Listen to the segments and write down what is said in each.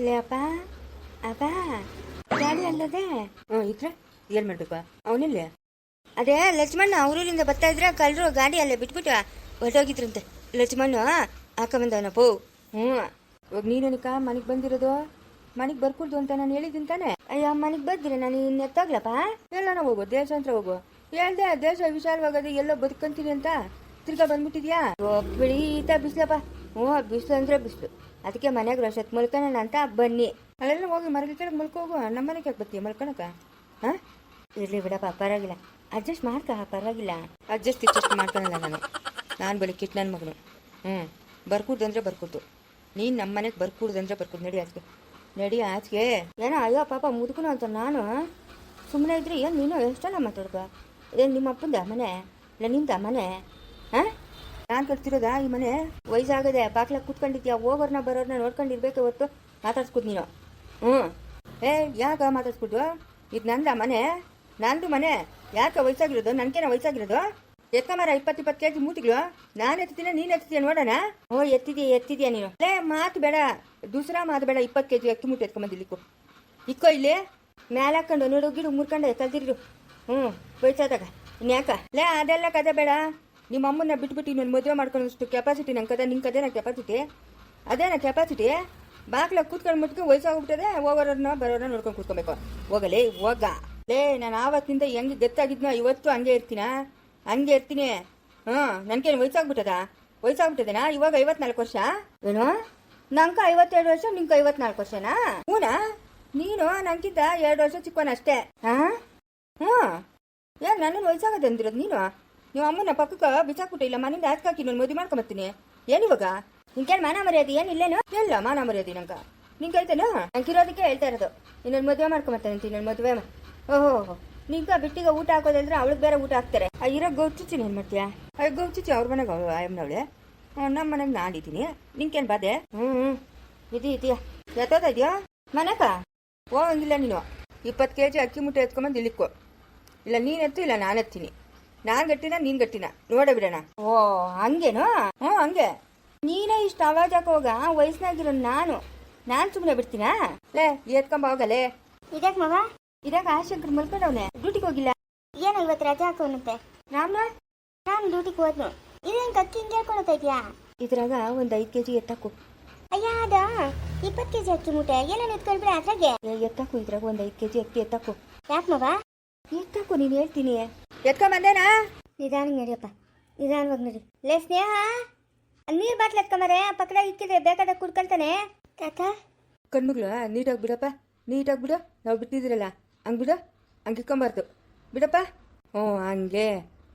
ಲೇ ಅಪ್ಪ ಅಪ್ಪ ಗಾಡಿ ಅಲ್ಲದೆ ಇದ್ರೆ ಏನು ಮಾಡ್ಬೇಕು ಅವನಿಲ್ಲ. ಅದೇ ಲಕ್ಷ್ಮಣ್ಣ ಅವರೂರಿಂದ ಬರ್ತಾ ಇದ್ರೆ ಕಳ್ಳರು ಗಾಡಿ ಅಲ್ಲೇ ಬಿಟ್ಬಿಟ್ಟು ಹೊರಟೋಗಿದ್ರಂತೆ. ಲಕ್ಷ್ಮಣ್ಣ ಹಾಕೊಂಬಂದವನಪ್ಪು. ಇವಾಗ ನೀನೇನಕ್ಕ ಮನೆಗೆ ಬಂದಿರೋದು? ಮನೆಗೆ ಬರ್ಕೂಡ್ದು ಅಂತ ನಾನು ಹೇಳಿದ್ದೀನಿ ತಾನೆ. ಅಯ್ಯೋ ಮನೆಗೆ ಬಂದಿರ ನಾನು ಇನ್ನು ಎತ್ತಾಗ್ಲಪ್ಪ. ಎಲ್ಲಾನ ಹೋಗು, ದೇಶಾಂತರ ಹೋಗು. ಹೇಳ್ದೆ ದೇಶ ವಿಶಾಲವಾಗದೆ ಎಲ್ಲೋ ಬದುಕಂತೀನಿ ಅಂತ ತಿರ್ಗಾ ಬಂದ್ಬಿಟ್ಟಿದ್ಯಾ? ಬಿಡಿ ಈತ ಬಿಸ್ಲಪ್ಪ. ಬಿಸ್ಲು ಅಂದ್ರೆ ಬಿಸ್ಲು. ಅದಕ್ಕೆ ಮನೆಯಾಗ ರೊಶತ್ ಮಲ್ಕೊಳ್ಳೋಣ ಅಂತ ಬನ್ನಿ. ಅಲ್ಲೆಲ್ಲ ಹೋಗಿ ಮರಗಿ ಕೆಳಗೆ ಮಲ್ಕೋಗು. ನಮ್ಮ ಮನೆಗೆ ಯಾಕೆ ಬರ್ತೀಯ ಮಲ್ಕೊಳಕ? ಇರ್ಲಿ ಬಿಡಪ್ಪ, ಪರವಾಗಿಲ್ಲ. ಅಡ್ಜಸ್ಟ್ ಮಾಡ್ಕ, ಪರವಾಗಿಲ್ಲ. ಅಡ್ಜಸ್ಟ್ ಮಾಡ್ಕೊಳಲ್ಲ ನಾನು ಬೆಳಿಗ್ಗೆ ನನ್ನ ಮಗನು. ಬರ್ಕೂಡ್ದು ಅಂದರೆ ಬರ್ಕೂಡ್ದು. ನೀನು ನಮ್ಮ ಮನೆಗೆ ಬರ್ಕೂಡ್ದು ಬರ್ಕೂಡ್ದು. ನಡಿ ಆಚೆಗೆ. ಏನೋ ಅಯ್ಯೋ ಪಾಪ ಮುದುಕನು ಅಂತ ನಾನು ಸುಮ್ಮನೆ ಇದ್ರಿ. ಏನು ನೀನು ಎಷ್ಟಲ್ಲ ಮಾತಾಡ್ಕೊ. ಏನು ನಿಮ್ಮ ಅಪ್ಪಂದ ಮನೆ ಇಲ್ಲ ನಿಂದ ಮನೆ? ನಾನು ಕಟ್ತಿರೋದಾ ಈ ಮನೆ? ವಯಸ್ಸಾಗದೆ ಬಾಕ್ಲಾಗ ಕೂತ್ಕೊಂಡಿದ್ಯಾ? ಹೋಗೋರ್ನ ಬರೋರ್ನ ನೋಡ್ಕೊಂಡಿರ್ಬೇಕು ಹೊತ್ತು ಮಾತಾಡ್ಸ್ಕೊದ್ ನೀನು. ಯಾಕ ಮಾತಾಡ್ಸ್ಕೊಡ್ದು? ಇದು ನಂದ ಮನೆ, ನಂದು ಮನೆ. ಯಾಕೆ ವಯಸ್ಸಾಗಿರೋದು? ನನಗೇನ ವಯಸ್ಸಾಗಿರೋದು? ಎತ್ತಮಾರ 20 kg ಮೂಟಿಗಳು ನಾನು ಎತ್ತೀನಿ, ನೀನು ಎತ್ತೀಯ ನೋಡೋಣ. ಎತ್ತಿದ್ಯಾ ನೀನು? ಲೇ ಮಾತು ಬೇಡ, ದೂಸರಾ ಮಾತು ಬೇಡ. 20 kg ಅಕ್ಕಿ ಮೂಟೆ ಎತ್ಕೊಂಬಂದಿಲ್ಲಿಕ್ಕು. ಇಕ್ಕೋ ಇಲ್ಲಿ ಮ್ಯಾಲೆ ಹಾಕೊಂಡು ನೋಡು ಗಿಡು ಮುರ್ಕೊಂಡು ಕಲ್ತಿರು. ವಯಸ್ಸಾದಾಗ ಇನ್ಯಾಕ? ಲೇ ಅದೆಲ್ಲ ಕತೆ ಬೇಡ. ನಿಮ್ಮ ಅಮ್ಮನ್ನ ಬಿಟ್ಬಿಟ್ಟು ಇನ್ನೊಂದು ಮದುವೆ ಮಾಡ್ಕೊಳ್ಳೋಷ್ಟು ಕೆಪಾಸಿಟಿ ನಂಗೆ ಕದೆ. ನಿಂಗೆ ಕದೇನ ಕೆಪಾಸಿಟಿ? ಅದೇನ ಕೆಪಾಸಿಟಿ? ಬಾಕ್ಲಾಗ ಕೂತ್ಕೊಂಡು ಮುಟ್ಕೆ ವಯಸ್ಸಾಗ್ಬಿಟ್ಟದೆ. ಹೋಗೋರನ್ನ ಬರೋರನ್ನ ನೋಡ್ಕೊಂಡು ಕೂತ್ಕೊಬೇಕು. ಹೋಗಲೇ ಹೋಗ. ಲೇ ನಾನು ಆವತ್ತಿಂದ ಹೆಂಗೆ ಗೊತ್ತಾಗಿದ್ನೋ ಇವತ್ತು ಹಂಗೆ ಇರ್ತೀನಾ? ಹಂಗೆ ಇರ್ತೀನಿ. ನನ್ಗೇನು ವಯಸ್ಸಾಗ್ಬಿಟ್ಟದೇನಾ? ಇವಾಗ 54 ವರ್ಷ. ಏನೋ ನಂಗೆ 52 ವರ್ಷ, ನಿಂಗೆ 54 ವರ್ಷನಾ? ಹೂನಾ? ನೀನು ನನಗಿಂತ 2 ವರ್ಷ ಚಿಕ್ಕವನ ಅಷ್ಟೇ. ಏನು ನನ್ನನ್ನು ವಯಸ್ಸಾಗದೆ ಅಂದಿರೋದು ನೀನು? ನೀವು ಅಮ್ಮನ ಪಕ್ಕಕ್ಕೆ ಬಿಸಾಕ್ಬಿಟ್ಟು ಇಲ್ಲ ಮನೆಯಿಂದ ಹಾಕಿ ನಾನು ಮದುವೆ ಮಾಡ್ಕೊಂಬರ್ತೀನಿ. ಏನಿವಾಗ? ನಿಂಗೇನು ಮಾನ ಮರ್ಯಾದೆ ಏನಿಲ್ಲೇನು? ಎಲ್ಲ ಮಾನ ಮರ್ಯಾದೆ ನಂಗೆ ನಿಂಗೆ ಐತೇನು? ನಂಗಿರೋದಕ್ಕೆ ಹೇಳ್ತಾ ಇರೋದು. ಇನ್ನೊಂದು ಮದುವೆ ಮಾಡ್ಕೊಂಬರ್ತಾನೆ. ಇನ್ನೊಂದು ಮದುವೆ. ಓಹೋ, ನಿಂಗ ಬಿಟ್ಟಿಗೆ ಊಟ ಹಾಕೋದಂದ್ರೆ ಅವಳಿಗೆ ಬೇರೆ ಊಟ ಹಾಕ್ತಾರೆ. ಇರೋ ಗೌಚುಚ್ಚಿ ಏನು ಮಾಡ್ತೀಯಾ? ಗೌಚುಚ್ಚಿ ಅವ್ರ ಮನೆಗೆ ಆಯಮ್ಮನವಳೆ, ನಮ್ಮ ಮನೆಗೆ ನಾನಿದ್ದೀನಿ. ನಿಂಗೇನು ಬಾಧೆ? ಇದೆಯಾ ಎತ್ತೋದ ಇದೆಯಾ ಮನೆಕ? ಹೋಗಂಗಿಲ್ಲ ನೀನು. 20 kg ಅಕ್ಕಿ ಮುಟ್ಟೆ ಎತ್ಕೊಂಬಂದು ಇಲ್ಲಿಕ್ಕೋ. ಇಲ್ಲ ನೀನು ಎತ್ತು, ಇಲ್ಲ ನಾನು ಎತ್ತೀನಿ. ನಾನು ಗಟ್ಟಿನ ನೀನು ಗಟ್ಟಿನ ನೋಡ ಬಿಡೋಣ. ಹಂಗೇನು? ಹಂಗೆ. ನೀನೇ ಇಷ್ಟು ಅವಾಜ್ ಹಾಕೋಗ ವಯಸ್ಸಿನಾಗಿರೋ ನಾನು ಸುಮ್ಮನೆ ಬಿಡ್ತೀನಾ? ಲೇ ಎತ್ಕೊಂಬ ಹೋಗಲೇ. ಇದಕ್ಕೆ ಮಗ? ಇದಾಗ ಆಶಂಕರ್ ಮಲ್ಕೊಂಡವನೆ, ಡ್ಯೂಟಿಗೆ ಹೋಗಿಲ್ಲ. ಏನೋ ಇವತ್ತು ರಜೆ ಹಾಕೋನಂತೆ. ನಾನು ಡ್ಯೂಟಿಗೆ ಹೋದ್ನು. ಇದೇನು ಕಕ್ಕಿ ಹಿಂಗೆ ಹೇಳ್ಕೊಳ್ತಾ ಇದೆಯಾ? ಇದ್ರಾಗ ಒಂದು 5 kg ಎತ್ತಾಕು. ಅಯ್ಯ ಅದ 20 kg ಅಕ್ಕಿ ಮೂಟೆ ಏನೇನು ಎತ್ಕೊಳ್ಬಿಡ ಅದ್ರಾಗೆ. ಎತ್ತಾಕು, ಇದ್ರಾಗ ಒಂದು 5 kg ಅಕ್ಕಿ ಎತ್ತಾಕು. ಯಾಕೆ ಮಗ? ಎತ್ತಾಕು, ನೀನು ಹೇಳ್ತೀನಿ. ಎತ್ಕೊಂಬಂದೇನಾ? ನಿಧಾನ ನಡಿಯಪ್ಪ, ನಿಧಾನವಾಗಿ ನಡಿ. ಲೇ ಸ್ನೇಹ, ನೀರು ಬಾಟ್ಲು ಎತ್ಕೊಂಬರೆ ಪಕ್ಕದಾಗ ಇಕ್ಕಿದ್ರೆ ಬೇಕಾದಾಗ ಕುಡ್ಕೊಳ್ತಾನೆ. ಕಾಕ ಕಣ್ಮಗ್ಳು ನೀಟಾಗಿ ಬಿಡಪ್ಪ, ನೀಟಾಗಿ ಬಿಡು. ನಾವು ಬಿಟ್ಟಿದ್ದೀರಲ್ಲ ಹಂಗೆ ಬಿಡು, ಹಂಗೆ ಇಕ್ಕೊಂಬಾರ್ದು ಬಿಡಪ್ಪ. ಹಂಗೆ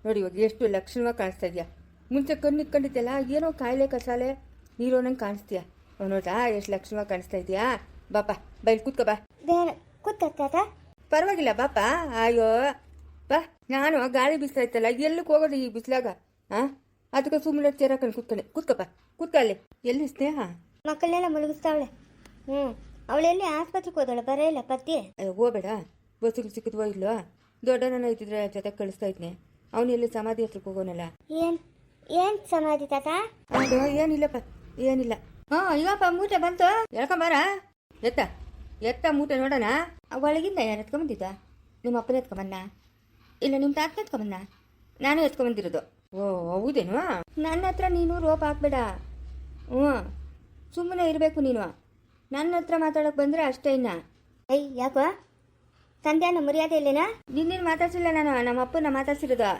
ನೋಡಿ ಇವಾಗ ಎಷ್ಟು ಲಕ್ಷಣವಾಗಿ ಕಾಣಿಸ್ತಾ ಇದೆಯಾ. ಮುಂಚೆ ಕಣ್ಣು ಇಟ್ಕೊಂಡಿದ್ದೆಲ್ಲ ಏನೋ ಕಾಯಿಲೆ ಕಸಾಲೆ ನೀರು ನಂಗೆ ಕಾಣಿಸ್ತೀಯ. ನೋಡ್ತಾ ಎಷ್ಟು ಲಕ್ಷಣವಾಗಿ ಕಾಣಿಸ್ತಾ ಇದೆಯಾ. ಬಾಪ ಬೈಲ್ ಕೂತ್ಕೋ ಬಾ. ಕೂತ್ಕ ಪರವಾಗಿಲ್ಲ ಬಾಪ. ಅಯ್ಯೋ ಬಾ. ನಾನು ಗಾಳಿ ಬಿಸ್ತಾ ಇತ್ತಲ್ಲ, ಎಲ್ಲಕ್ಕೆ ಹೋಗೋದು ಈ ಬಿಸಿಲಾಗ? ಅದಕ್ಕೆ ಸುಮ್ಮನೆ ಚೇರಾಕೊಂಡು ಕೂತ್ಕಪ್ಪ. ಕೂತ್ಕ ಅಲ್ಲಿ. ಎಲ್ಲಿ ಸ್ನೇಹ? ಮಕ್ಕಳನ್ನೆಲ್ಲ ಮುಳುಗಿಸ್ತಾವಳೆ. ಅವಳೆಲ್ಲಿ ಆಸ್ಪತ್ರೆಗೆ ಹೋದವಳೆ, ಬರೇ ಇಲ್ಲ ಪತ್ತಿ. ಅಯ್ಯೋ ಹೋಗಬೇಡ, ಬಸ್ಸಿಗೆ ಸಿಕ್ಕಿದ್ವೋ ಇಲ್ಲೋ. ದೊಡ್ಡನ ಇದ್ದಿದ್ರೆ ಜೊತೆ ಕಳಿಸ್ತಾ ಇದ್ನೆ. ಅವನು ಎಲ್ಲಿ ಸಮಾಧಿ ಹತ್ರಕ್ಕೆ ಹೋಗೋನಲ್ಲ. ಏನ್ ಸಮಾಧಿ ತಾತ? ಅದು ಏನಿಲ್ಲಪ್ಪ, ಏನಿಲ್ಲ. ಇವಪ್ಪ ಮೂಟೆ ಬಂತು. ಹೇಳ್ಕೊಂಬಾರ. ಎತ್ತ ಮೂಟೆ ನೋಡೋಣ. ಒಳಗಿಂದ ಯಾರು ಎತ್ಕೊಂಬಂದಿದ್ದ? ನಿಮ್ಮ ಅಪ್ಪನ ಎತ್ಕೊಂಬನ್ನ ಇಲ್ಲ ನಿಮ್ಮ ತಾತನ ಎತ್ಕೊಂಬನ್ನ? ನಾನು ಎತ್ಕೊಂಬಂದಿರೋದು. ಹೌದೇನು? ನನ್ನ ಹತ್ರ ನೀನು ರೋಪ್ ಹಾಕ್ಬೇಡ. ಸುಮ್ಮನೆ ಇರಬೇಕು ನೀನು. ನನ್ನ ಹತ್ರ ಮಾತಾಡೋಕೆ ಬಂದರೆ ಅಷ್ಟೇ. ಯಾಕೋ ಸಂಧ್ಯಾನ ಮರ್ಯಾದೆ ಇಲ್ಲೇನಾ? ನಿನ್ನೇನು ಮಾತಾಡ್ಸಿಲ್ಲ ನಾನು, ನಮ್ಮ ಅಪ್ಪನ ಮಾತಾಡ್ಸಿರೋದು.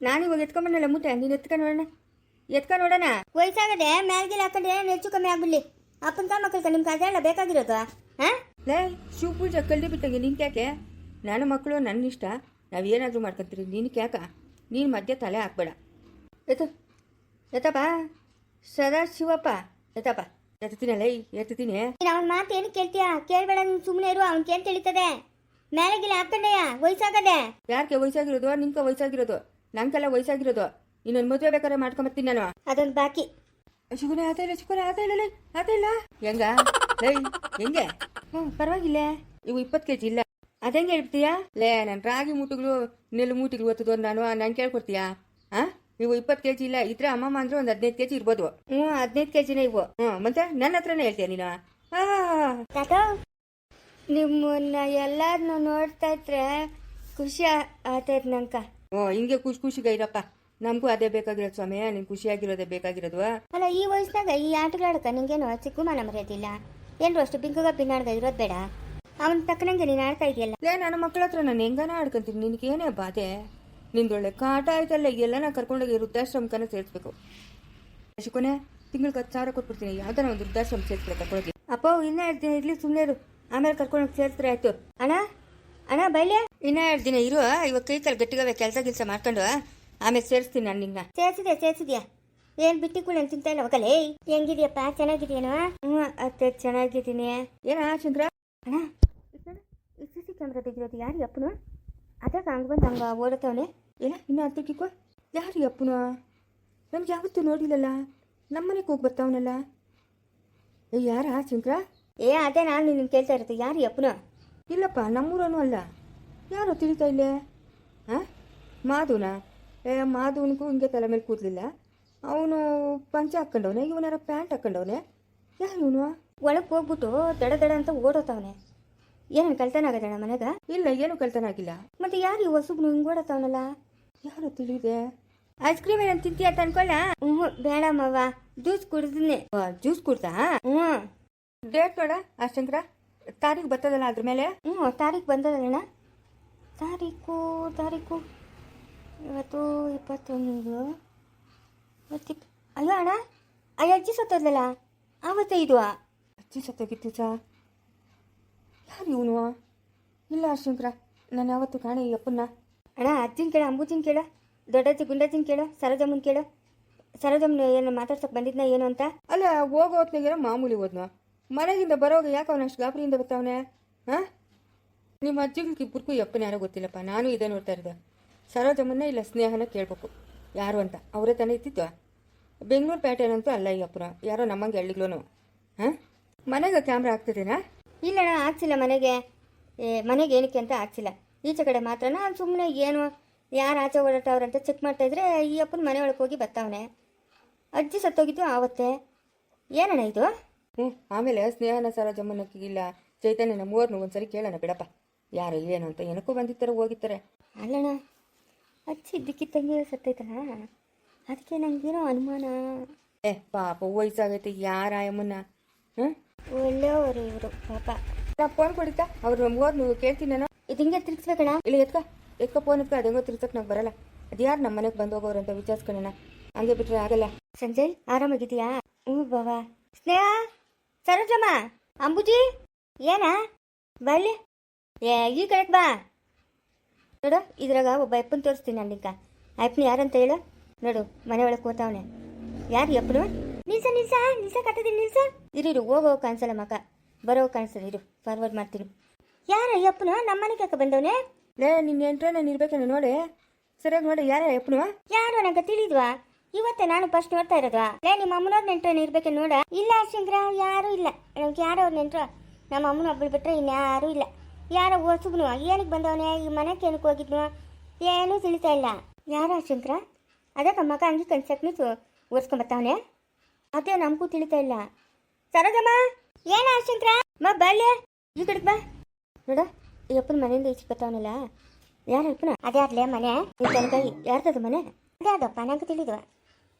ನಾನು ಇವಾಗ ಎತ್ಕೊಂಬನ್ನಲ್ಲ ಮೂಟೆ, ನೀನು ಎತ್ಕ ನೋಡೋಣ. ವಯಸ್ಸಾಗದೆ ಮ್ಯಾಲ್ಗಿಲ್ ಹಾಕೊಂಡ್ರೆ ಹೆಚ್ಚು ಕಮ್ಮಿ ಆಗ್ಬಿಡ್ಲಿ. ಅಪ್ಪನ ಮಕ್ಕಳ ನಿಮ್ಗೆ ಅದೆಲ್ಲ ಬೇಕಾಗಿರೋದು. ಲೇ ಶಿವಪೂಜೆ ಕಲ್ಡಿ ಬಿಟ್ಟಂಗೆ ನಿನ್ಕ್ಯಾಕೆ? ನನ್ನ ಮಕ್ಕಳು ನನ್ನ ಇಷ್ಟ, ನಾವೇನಾದರೂ ಮಾಡ್ಕೊತೀರಿ. ನಿನ್ಗೆ ಯಾಕ? ನೀನು ಮಧ್ಯೆ ತಲೆ ಹಾಕ್ಬೇಡ. ಎತ್ತಪ್ಪ ಸದಾ ಶಿವಪ್ಪ. ಎತ್ತೀನಲ್ಲ, ಎತ್ತೀನಿ. ಅವನ ಮಾತು ಏನು ಕೇಳ್ತೀಯಾ? ಕೇಳಬೇಡ, ನೀನು ಸುಮ್ಮನೆ ಇರು. ಅವ್ನಿಗೆ ಏನು ತಿಳಿತದೆ? ಮ್ಯಾಲೆಗಿಲ್ಲ ಹಾಕೊಂಡೆಯ ವಯಸ್ಸಾಗದೆ. ಯಾಕೆ ವಯಸ್ಸಾಗಿರೋದು? ನಿಂಗೆ ವಯಸ್ಸಾಗಿರೋದು, ನಂಗೆಲ್ಲ ವಯಸ್ಸಾಗಿರೋದು. ಇನ್ನೊಂದು ಮದುವೆ ಬೇಕಾದ್ರೆ ಮಾಡ್ಕೊಂಬರ್ತೀನಿ ನಾನು. ಅದೊಂದು ಬಾಕಿ. ಶುಗರ ಆತ ಇಲ್ಲ ಹೆಂಗ? ಹೆಂಗೆ? ಪರವಾಗಿಲ್ಲ. ಇವು 20 kg ಇಲ್ಲ. ಅದಂಗೆ ಹೇಳ್ತೀಯಾ? ಲೇ ನನ್ನ ರಾಗಿ ಮೂಟೆಗಳು ನೆಲ್ಲು ಮೂಟೆಗಳು ಒತ್ತದೋ ನಾನು ಕೇಳ್ಕೊಡ್ತೀಯಾ? ಇವು 20 kg ಇಲ್ಲ. ಇದ್ರೆ ಅಮ್ಮಮ್ಮ ಅಂದ್ರೆ ಒಂದು 15 kg ಇರ್ಬೋದು. 15 kgನೇ ಇವು. ಮತ್ತೆ ನನ್ನ ಹತ್ರನೇ ಹೇಳ್ತೀಯ ನೀನು? ತಾತ ನಿಮ್ಮನ್ನ ಎಲ್ಲಾರನ್ನೂ ನೋಡ್ತಾ ಇದ್ರೆ ಖುಷಿ ಆತೈತೆ ನಂಕ. ಓ ಹಿಂಗೆ ಖುಷಿ ಖುಷಿಗೆ ಇರಪ್ಪ. ನಮಗೂ ಅದೇ ಬೇಕಾಗಿರೋದು ಸ್ವಾಮಿ, ನೀನು ಖುಷಿಯಾಗಿರೋದೇ ಬೇಕಾಗಿರೋದು. ಅಲ್ಲ, ಈ ವಯಸ್ಸಿನಾಗ ಈ ಆಟಗಳಾಡಕ ನಿಂಗೇನು ಚಿಕ್ಕು ಮನ ಮರ್ಯಾದಿಲ್ಲ. ಏನ್ರು ಅಷ್ಟು ಬಿಂಕಗ ಪಿನ್ನಾಡ್ಗ ಇರೋದು ಬೇಡ. ಅವನ ತಕ್ಕನಂಗೆ ನೀನು ಆಡ್ತಾ ಇದೆಯಲ್ಲ. ನನ್ನ ಮಕ್ಕಳ ಹತ್ರ ನಾನು ಹೆಂಗನ ಆಡ್ಕೊಂತೀನಿ, ನಿನಗೇನೇ ಬಾಧೆ? ನಿಂದೊಳ್ಳೆ ಕಾಟ ಆಯ್ತಲ್ಲ, ಎಲ್ಲ ನಾ ಕರ್ಕೊಂಡೋಗಿ ವೃದ್ಧಾಶ್ರಮಕ್ಕನ ಸೇರಿಸ್ಬೇಕು. ಶಿಕೋನೆ ತಿಂಗಳಿಗೆ 10,000 ಕೊಟ್ಬಿಡ್ತೀನಿ, ಯಾವ್ದಾರ ಒಂದು ವೃದ್ಧಾಶ್ರಮ ಸೇರಿಸ್ಬೇಕು ಕರ್ಕೊಳ್ಳೋದು. ಅಪ್ಪ ಇನ್ನ 2 ದಿನ ಇರ್ಲಿ, ಸುಮ್ಮನೆ ಇರು, ಆಮೇಲೆ ಕರ್ಕೊಂಡು ಸೇರಿಸ್ರೆ ಆಯ್ತು. ಅಣ್ಣ ಅಣ್ಣ ಬೈಲೆ, ಇನ್ನ 2 ದಿನ ಇರು, ಇವಾಗ ಕೈ ಕಾಲು ಗಟ್ಟಿಗವೆ, ಕೆಲಸ ಮಾಡ್ಕೊಂಡು ಆಮೇಲೆ ಸೇರಿಸ್ತೀನಿ ನಾನು ನಿನ್ನ. ಸೇರಿಸಿದ್ಯಾ ಏನ್ ಬಿಟ್ಟಿ ಕೂಡ ತಿಂತ ಇಲ್ಲ ಹೋಗಲೇ. ಹೆಂಗಿದ್ಯಪ್ಪ, ಚೆನ್ನಾಗಿದ್ಯೇನೋ? ಅತ್ತೆ ಚೆನ್ನಾಗಿದ್ದೀನಿ. ಏನ ಚಂದ್ರ? ಅಣ್ಣ ಈ CC ಕ್ಯಾಮ್ರಾ ತೆಗಿರೋದು ಯಾರು ಅಪ್ಪನು? ಅದಾಗ ಹಂಗೆ ಬಂದು ಹಂಗೆ ಓಡತವನೆ. ಏನ ಇನ್ನು ಅರ್ಧಕ್ಕಿಕ್ಕೋ? ಯಾರು ಅಪ್ಪನು? ನಮ್ಗೆ ಯಾವತ್ತೂ ನೋಡಿಲ್ಲಲ್ಲ, ನಮ್ಮನೆಗೆ ಹೋಗಿ ಬರ್ತಾವನಲ್ಲ. ಯಾರ ಚಂದ್ರ? ಅದೇ ನಾನು ನಿನ್ನ ಕೇಳ್ತಾ ಇರುತ್ತೆ, ಯಾರು ಅಪ್ಪನು? ಇಲ್ಲಪ್ಪ, ನಮ್ಮೂರನು ಅಲ್ಲ. ಯಾರೋ ತಿಳಿತಾ ಇಲ್ಲೇ? ಹಾಂ, ಮಾಧುನಾ? ಮಾಧವನಿಗೂ ಹಿಂಗೆ ತಲೆ ಮೇಲೆ ಕೂದಲಿಲ್ಲ, ಅವನು ಪಂಚ ಹಾಕ್ಕೊಂಡವನೆ, ಇವನಾರ ಪ್ಯಾಂಟ್ ಹಾಕ್ಕೊಂಡವನೆ. ಯಾರು ಇವನು? ಒಳಗೆ ಹೋಗ್ಬಿಟ್ಟು ದಡ ಅಂತ ಓಡೋತವನೆ. ಏನೇನು ಕಳ್ತನ ಆಗದಣ್ಣ ಮನೆಗ? ಇಲ್ಲ, ಏನು ಕಳ್ತನ ಆಗಿಲ್ಲ. ಮತ್ತೆ ಯಾರು ಈ ಹೊಸಬ್ನು ಹಿಂಗೆ ಓಡೋತವನಲ್ಲ? ಯಾರು ತಿಳಿದೆ? ಐಸ್ ಕ್ರೀಮ್ ಏನಂತ ತಿಂತೀಯ ಅಂತ ಅನ್ಕೊಳ್ಳ? ಬೇಡ ಮಾವ, ಜ್ಯೂಸ್ ಕುಡ್ದಿನಿ. ಜ್ಯೂಸ್ ಕುಡ್ದಾ? ಡೇಟ್ ನೋಡ ಆ ಶಂಕರ, ತಾರೀಕು ಬರ್ತದಲ್ಲ ಅದ್ರ ಮೇಲೆ. ತಾರೀಕು ಬಂದದಣ್ಣ. ತಾರೀಕು ಇವತ್ತು 21. ಅಯ್ಯೋ ಅಣ್ಣ, ಅಜ್ಜಿ ಸತ್ತೋದ್ಲಲ್ಲ ಆವತ್ತೇ ಇದು. ಅಜ್ಜಿ ಸತ್ತೋಗಿತ್ತು ಸಾ? ಯಾರು ಇವನು? ಇಲ್ಲ ಶಂಕರ, ನಾನು ಯಾವತ್ತು ಕಾಣೆ ಈ ಅಪ್ಪನ್ನ. ಅಣ್ಣ ಅಜ್ಜಿನ ಕೇಳ, ಅಂಬುಜಿನ ಕೇಳ, ದೊಡ್ಡಜ್ಜಿ ಗುಂಡಜ್ಜಿನ ಕೇಳ, ಸರೋಜಮ್ಮನ ಕೇಳ. ಸರೋಜಮ್ಮನ ಏನು ಮಾತಾಡ್ಸಕ್ಕೆ ಬಂದಿದ್ನ ಏನು ಅಂತ? ಅಲ್ಲ, ಹೋಗೋ ಹೊತ್ನಾಗೇನೋ ಮಾಮೂಲಿ ಹೋದ್ನು, ಮನೆಯಿಂದ ಬರೋವಾಗ ಯಾಕೆ ಅವನು ಅಷ್ಟು ಗಾಬರಿಯಿಂದ ಬರ್ತಾವನೆ? ಹಾಂ, ನಿಮ್ಮ ಅಜ್ಜಿಗಳಿಗೆ ಇಬ್ಬರಿಗೂ ಅಪ್ಪನ ಯಾರೋ ಗೊತ್ತಿಲ್ಲಪ್ಪ. ನಾನು ಇದೇ ನೋಡ್ತಾ ಇರೋದು. ಸರೋಜಮ್ಮನ್ನ ಇಲ್ಲ ಸ್ನೇಹನ ಕೇಳಬೇಕು ಯಾರು ಅಂತ. ಅವರೇ ತಾನೇ ಇತ್ತಿತ್ತು. ಬೆಂಗಳೂರು ಪೇಟೆನಂತೂ ಅಲ್ಲ ಈ ಅಪ್ಪನ, ಯಾರೋ ನಮ್ಮಂಗೆ ಹಳ್ಳಿಗ್ಲೂ. ಹಾಂ, ಮನೆಗೆ ಕ್ಯಾಮ್ರಾ ಆಗ್ತದೇನಾ? ಇಲ್ಲಣ್ಣ, ಹಾಕ್ಸಿಲ್ಲ ಮನೆಗೆ ಏನಕ್ಕೆ ಅಂತ ಹಾಕ್ಸಿಲ್ಲ. ಈಚೆ ಕಡೆ ಮಾತ್ರ ನಾನು ಸುಮ್ಮನೆ ಏನು ಯಾರು ಆಚೆ ಓಡಾಟವ್ರಂತ ಚೆಕ್ ಮಾಡ್ತಾಯಿದ್ರೆ ಈ ಅಪ್ಪನ ಮನೆ ಒಳಗೆ ಹೋಗಿ ಬರ್ತಾವನೆ. ಅಜ್ಜಿ ಸತ್ತೋಗಿದ್ದು ಆವತ್ತೇ. ಏನಣ್ಣ ಇದು? ಆಮೇಲೆ ಸ್ನೇಹನ ಸರೋಜಮ್ಮನಕ್ಕಿಲ್ಲ ಚೈತನ್ಯನ ಮೂವರ್ನು ಒಂದ್ಸರಿ ಕೇಳೋಣ ಬಿಡಪ್ಪ, ಯಾರು ಏನು ಅಂತ. ಏನಕ್ಕೂ ಬಂದಿರ್ತಾರೆ ಹೋಗಿರ್ತಾರೆ. ಅಲ್ಲಣ್ಣ, ಅಜ್ಜಿ ಇದ್ದಕ್ಕಿದ್ದಂಗೆ ಸತ್ತೈತಲ್ಲ, ಅದಕ್ಕೆ ನಂಗೇನೋ ಅನುಮಾನ. ಪಾಪ ವಯಸ್ಸಾಗೈತೆ, ಯಾರ ಅಮ್ಮನ್ನ? ಒಳ್ಳೆಯವರು ಇವರು ಪಾಪ. ನಾ ಫೋನ್ ಕೊಡಿತಾ, ಅವ್ರು ಮೂವರ್ನು ಕೇಳ್ತೀನಿ ನಾನು. ಇದು ಹಿಂಗೆ ತಿರ್ಗಿಸ್ಬೇಕಣ್ಣ? ಇಲ್ಲ, ಎತ್ಕ ಫೋನ್ ಎತ್ಕ. ಅದಂಗೋ ತಿರ್ಸಕ್ಕೆ ನಂಗೆ ಬರಲ್ಲ. ಅದು ಯಾರು ನಮ್ಮ ಮನೆಗೆ ಬಂದು ಹೋಗೋರು ಅಂತ ವಿಚಾರಿಸ್ಕೊಳ್ಳೋಣ, ಹಂಗೆ ಬಿಟ್ರೆ ಆಗಲ್ಲ. ಸಂಜಯ್ ಆರಾಮಾಗಿದೆಯಾ? ಬಾವಾ. ಸ್ನೇಹ, ಸರೋಜಮ್ಮ, ಅಂಬುಜಿ, ಏನಾ ಬಲ್ಲಿ? ಈ ಕಡೆಗೆ ಬಾ. ನೋಡು, ಇದ್ರಾಗ ಒಬ್ಬ ಅಪ್ಪನ ತೋರಿಸ್ತೀನಿ ನಾನು ನಿಂಕ. ಅಪ್ಪನ ಯಾರಂತ ಹೇಳು. ನೋಡು, ಮನೆ ಒಳಗೆ ಕೂತಾವನೆ. ಯಾರು ಅಪ್ಪನು? ನಿಲ್ಸ ಕಟ್ಟದೀನಿ, ನಿಲ್ಸ. ಇರು, ಹೋಗೋ ಕಾಣಿಸಲ್ಲ ಮಕ್ಕ, ಬರೋ ಕಾಣಿಸ್ತದೆ. ಇರು, ಫಾರ್ವರ್ಡ್ ಮಾಡ್ತೀನಿ. ಯಾರ ಅಪ್ಪನು ನಮ್ಮ ಮನೆಗೆ ಯಾಕೆ ಬಂದವನೆ? ನಿನ್ನ ಎಂಟ್ರೆ ನಾನು ಇರ್ಬೇಕೇನು ನೋಡಿ, ಸರಿಯಾಗಿ ನೋಡಿ. ಯಾರ ಅಪ್ಪನು? ಯಾರು ನಂಗೆ ತಿಳಿದ್ವಾ? ಇವತ್ತೇ ನಾನು ಫಸ್ಟ್ ನೋಡ್ತಾ ಇರೋದು. ನಿಮ್ಮ ಅಮ್ಮನವ್ರ ನೆಂಟ್ರೇನು ಇರ್ಬೇಕೇನು ನೋಡ. ಇಲ್ಲ ಶಂಕರ, ಯಾರೂ ಇಲ್ಲ. ನಮ್ಗೆ ಯಾರವ್ರ ನೆಂಟ್ರು? ನಮ್ಮ ಅಮ್ಮನ ಒಬ್ಬಳು ಬಿಟ್ರೆ ಇನ್ಯಾರೂ ಇಲ್ಲ. ಯಾರೋ ಹೊಸಬ್ನು ಏನಕ್ಕೆ ಬಂದವನೇ, ಈ ಮನೆಗೆ ಏನಕ್ಕೆ ಹೋಗಿದ್ನು, ಏನೂ ತಿಳಿತಾ ಇಲ್ಲ. ಯಾರ ಶಂಕರ? ಅದಕ್ಕೆ ಮಗ ಹಂಗೆ ಕನ್ಸಕ್ನು ಒರ್ಸ್ಕೊಂಬತ್ತವನೆ. ಅದೇ ನಮಗೂ ತಿಳಿತಾ ಇಲ್ಲ. ಸರೋಜಮ್ಮ, ಏನ ಶಂಕರ? ಬಳ್ಳಿ ಈ ಕಡೆಗೆ ಬಾ. ನೋಡ, ಈ ಅಪ್ಪನ ಮನೆಯಿಂದ ಈಚೆ ಬತ್ತವನಲ್ಲ, ಯಾರ ಅಪ್ಪನ? ಅದೇ ಆಗ್ಲೇ ಮನೆ ತನಕಾಯಿ. ಯಾರ್ದದು ಮನೆ? ಅದೇ ಅದಪ್ಪ, ನಂಗೆ ತಿಳಿದ್ವ.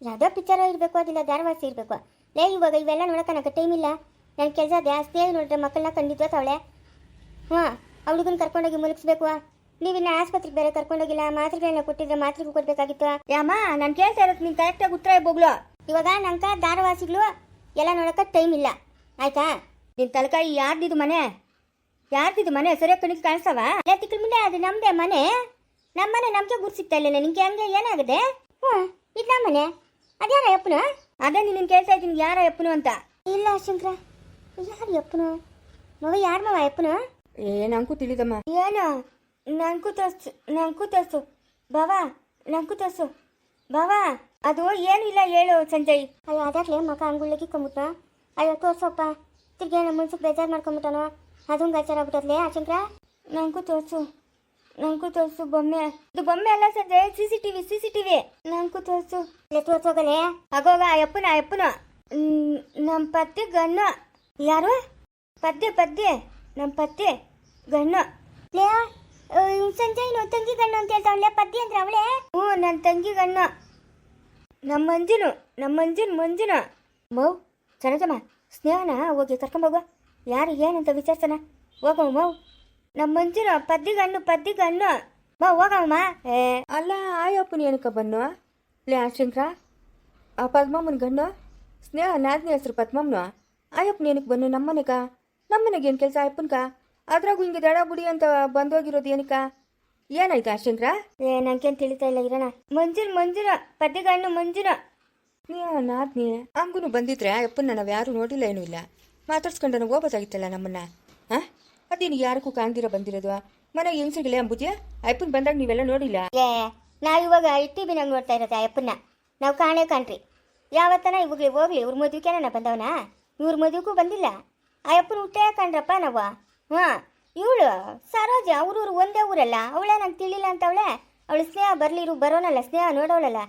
ಯಾವುದೋ ಪಿಕ್ಚರ್ ಇರಬೇಕು, ಅದಿಲ್ಲ ಧಾರವಾಸಿ ಇರಬೇಕು. ಇವಾಗ ಇವೆಲ್ಲ ನೋಡೋಕೆ ನನಗೆ ಟೈಮ್ ಇಲ್ಲ. ನನ್ನ ಕೆಲಸ ಜಾಸ್ತಿ ನೋಡ್ರೆ ಮಕ್ಕಳನ್ನ ಕಂಡಿದ್ವ ತವಳೆ. ಅವಳಿಗನ್ನು ಕರ್ಕೊಂಡೋಗಿ ಮುಳುಗಿಸ್ಬೇಕು. ನೀವಿನ್ನ ಆಸ್ಪತ್ರೆಗೆ ಬೇರೆ ಕರ್ಕೊಂಡೋಗಿಲ್ಲ, ಮಾತ್ರೆಗಳನ್ನ ಕೊಟ್ಟಿದ್ರೆ ಮಾತ್ರೆಗೂ ಕೊಡ್ಬೇಕಾಗಿತ್ತು. ಯಾಮ, ನಾನು ಕೇಳ್ತಾ ಇರೋದು ನೀನು ಕರೆಕ್ಟಾಗಿ ಉತ್ತರ ಬೋಗ್ಲು. ಇವಾಗ ನಂಗೆ ಧಾರವಾಸಿಗಳು ಎಲ್ಲ ನೋಡೋಕೆ ಟೈಮ್ ಇಲ್ಲ, ಆಯ್ತಾ? ನಿನ್ನ ತಲಕಾಯಿ ಯಾರ್ದಿದು ಮನೆ? ಸರಿಯಾಗಿ ಕಣಿಗೆ ಕಾಣಿಸ್ತಾವ? ತಿಕ್ಕಳ ಮುಂದೆ ಅದು ನಮ್ಮದೇ ಮನೆ. ನಮ್ಮ ಮನೆ ನಮಗೆ ಗುರು ಸಿಗ್ತಾ ಇಲ್ಲ ನಿಂಗೆ. ಹಂಗೆ ಏನಾಗಿದೆ? ಇದು ನಮ್ಮ ಮನೆ. ಅದ್ಯಾರ ಅಪ್ಪನು? ಅದೇ ನೀನು ಕೇಳ್ತಾ ಇದ್ದೀನಿ, ಯಾರ ಅಪ್ಪನು ಅಂತ. ಇಲ್ಲ ಶಂಕರ, ಯಾರು ಅಪ್ಪನು? ಮಗ ಯಾರ ಮವ ಅಪ್ಪನು? ನಂಗೂ ತಿಳಿದಮ್ಮ. ಏನು? ನಂಗೂ ತೋರ್ಸು ಬಾವಾ, ನಂಗೂ ತೋರ್ಸು ಬಾವಾ. ಅದು ಏನು ಇಲ್ಲ ಹೇಳು ಸಂಜಯ್. ಅಯ್ಯೋ, ಅದಾಗಲೇ ಮಗ ಅಂಗುಳ್ಳಿಗೆ ಕೊಂಬಿಟ್ಟ. ಅಯ್ಯೋ ತೋರ್ಸಪ್ಪ. ತಿರ್ಗಿ ನಮ್ಮ ಮುನ್ಸಕ್ಕೆ ಬೇಜಾರು ಮಾಡ್ಕೊಂಬಿಟ್ಟಾನೋ, ಅದೊಂದು ಗಾಚಾರ ಆಗ್ಬಿಟ್ಟದ್ಲೇ ಆ ಶಂಕರ. ನಂಗೂ ತೋರ್ಸು ಬೊಮ್ಮೆ. ಇದು ಬೊಮ್ಮೆ ಅಲ್ಲ ಸಂಜಯ್, CCTV. ನಂಗೂ ತೋರ್ಸು. ತೋರ್ಸೋಗಲೇ ಆಗೋಗ. ಅಪ್ಪನು ನಮ್ಮ ಪದ್ಯ ಗನ್ನು. ಯಾರು? ಪದ್ಯ ನಮ್ಮ ಪತ್ತೆ ಗಣ್ಣ ಲೇ ಸಂಜಯ್ ತಂಗಿ ಗಣ್ಣು ಅಂತ ಹೇಳ್ತಾವಳೆ ಪದ್ದಿ ಅಂದ್ರೆ ಅವಳೆ ಹ್ಞೂ ನನ್ನ ತಂಗಿ ಗಣ್ಣ ನಮ್ಮ ಮಂಜುನ ಮೌ ಸರೋಜಮ್ಮ ಸ್ನೇಹನ ಹೋಗಿ ಕರ್ಕೊಂಬೋಗ ಯಾರು ಏನಂತ ವಿಚಾರಿಸೋಣ ಹೋಗಮ್ಮ ಮೌ ನಮ್ಮ ಮಂಜುನ ಪದ್ದಿ ಗಣ್ಣು ಮಾ ಹೋಗಮ್ಮ ಅಲ್ಲ ಆಯಪ್ಪನ ಏನಕ್ಕ ಬನ್ನು ಲೇ ಶಂಕರ ಆ ಪದ್ಮಮ್ಮನ ಗಣ್ಣು ಸ್ನೇಹ ನಾದ್ನಿ ಹೆಸರು ಪದ್ಮಮ್ಮನ ಆಯಪ್ಪನ ಏನಕ್ಕೆ ಬನ್ನು ನಮ್ಮನೆಗೆ ಏನು ಕೆಲಸ ಅಪ್ಪನ್ಕ ಅದ್ರಾಗೂ ಹಿಂಗೆ ದಡ ಬುಡಿ ಅಂತ ಬಂದೋಗಿರೋದು ಏನಕ್ಕ ಏನಾಯ್ತು ಶಂಕರ ನಂಗೇನು ತಿಳಿತಾ ಇಲ್ಲ ಇರೋಣ ಮಂಜುನ ಪದ್ದಿ ಗಣ್ಣು ಮಂಜುನ ಸ್ನೇಹ ನಾದ್ನಿ ಹಂಗೂ ಬಂದಿದ್ರೆ ಅಪ್ಪನ್ನ ನಾವು ಯಾರೂ ನೋಡಿಲ್ಲ ಏನೂ ಇಲ್ಲ ಮಾತಾಡ್ಸ್ಕೊಂಡು ನಾವು ಹೋಗ್ಬೋದಾಗಿತ್ತಲ್ಲ ನಮ್ಮನ್ನ ಹಾಂ ಅದೇನು ಯಾರಿಗೂ ಕಾಣ್ದಿರ ಬಂದಿರೋದು ಮನೆಗೆ ಹೆಂಗ್ಸಿಗಿಲ್ಲ ಅಂಬುಜಿ ಅಪ್ಪನ ಬಂದಾಗ ನೀವೆಲ್ಲ ನೋಡಿಲ್ಲ ನಾವು ಇವಾಗ ಟಿವಿನಾಗ ನೋಡ್ತಾ ಇರೋದು ಅಯ್ಯಪ್ಪನ ನಾವು ಕಾಣ್ರಿ ಯಾವತ್ತನ ಇವಾಗಲೇ ಹೋಗ್ಲಿ ಇವ್ರ ಮದುವೆಗೆ ಬಂದವನ ಇವ್ರ ಮದುವೆಗೂ ಬಂದಿಲ್ಲ ಅಯ್ಯಪ್ಪನ ಹುಟ್ಟೇ ಕಂಡ್ರಪ್ಪ ನಾವು ಹಾಂ ಇವಳು ಸರೋಜ ಅವ್ರೂರು ಒಂದೇ ಊರಲ್ಲ ಅವಳೇ ನಂಗೆ ತಿಳಿಲ್ಲ ಅಂತವಳೆ ಅವಳು ಸ್ನೇಹ ಬರಲಿರು ಬರೋನಲ್ಲ ಸ್ನೇಹ ನೋಡೋಳಲ್ಲ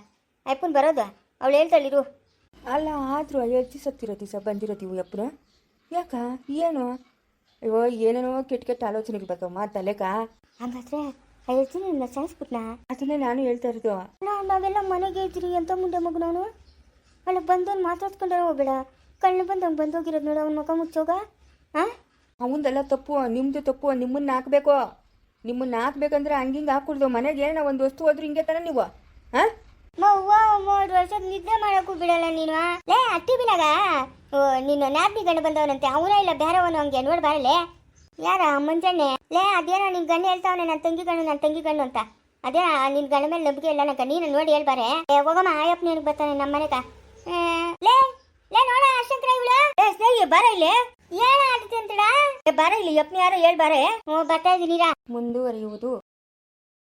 ಅಯ್ಯಪ್ಪನ ಬರೋದು ಅವಳು ಹೇಳ್ತಾಳಿರು ಅಲ್ಲ ಆದರೂ 5 ದಿವಸ ಬಂದಿರೋದು ಇವು ಅಪ್ಪನ ಯಾಕ ಏನು ಅಯ್ಯೋ ಏನೇನೋ ಕೆಟ್ಟ ಆಲೋಚನೆಗಳು ಬರ್ತಾವಮ್ಮ ತಲೆಕ ಹಂಗಾದ್ರೆ 5 ದಿನ ಸಾಯಿಸ್ಬಿಟ್ನಾ ಅದನ್ನೇ ನಾನು ಹೇಳ್ತಾ ಇರೋದು ನಾವೆಲ್ಲ ಮನೆಗೆ ಇದ್ರಿ ಅಂತ ಮುಂದೆ ಮಗನವನು ಅಲ್ಲ ಬಂದವನು ಮಾತಾಡ್ಸ್ಕೊಂಡ್ರೆ ಹೋಗ್ಬೇಡ ಕಣ್ಣು ಬಂದವ್ನು ಬಂದೋಗಿರೋದು ನೋಡು ಅವನ ಮುಖ ಮುಚ್ಚೋಗ ಹಾಂ ಅವಂದೆಲ್ಲ ತಪ್ಪು ನಿಮ್ಮದು ತಪ್ಪು ನಿಮ್ಮನ್ನ ಹಾಕ್ಬೇಕಂದ್ರೆ ಹಂಗಿಂಗೆ ಹಾಕ್ಕೊಡ್ದು ಮನೆಗೆ ಏನೋ ಒಂದು ವಸ್ತು ಹೋದ್ರೆ ಹಿಂಗೆ ತಾನೆ ನೀವು ಹಾಂ 3 ವರ್ಷ ನಿದ್ದೆ ಮಾಡೋಕ್ಕೂ ಬಿಡಲ್ಲ ನೀನು ಲೇ ಅಟ್ಟಿ ಬಿನಾಗ ನೀನು ನಾದ್ನಿ ಗಂಡ ಬಂದವನಂತೆ ಅವನ ಇಲ್ಲ ಬೇರೆವನು ಹಂಗೆ ನೋಡಿ ಬಾರಲೆ ಯಾರ ಮಂಜಣ್ಣೆ ಲೇ ಅದೇನೋ ನಿನ್ ಗಂಡ ಹೇಳ್ತಾವನೆ ನನ್ನ ತಂಗಿ ಗಣ್ಣು ಅಂತ ಅದೇ ನಿನ್ ಗಂಡ ಮೇಲೆ ನಂಬಿಕೆ ಇಲ್ಲ ನಂಗೆ ನೀನು ನೋಡಿ ಹೇಳ್ಬಾರೆ ಹೋಗಮ್ಮ ಆಯಪ್ಪ ನೀನು ಬರ್ತಾನೆ ನಮ್ಮ ಮನೆಗ ಲೇ ನೋಡ ಶಂಕರ ಇವಳು ಸ್ನೇಹಿ ಬರ ಇಲ್ಲಿ ಏನ ಆಡ್ತಿ ಅಂತಡ ಬರ ಇಲ್ಲಿ ಯಪ್ನ ಯಾರೋ ಹೇಳ್ಬಾರೆ ಬರ್ತಾ ಇದೀನಿರಾ ಮುಂದುವರಿಯುವುದು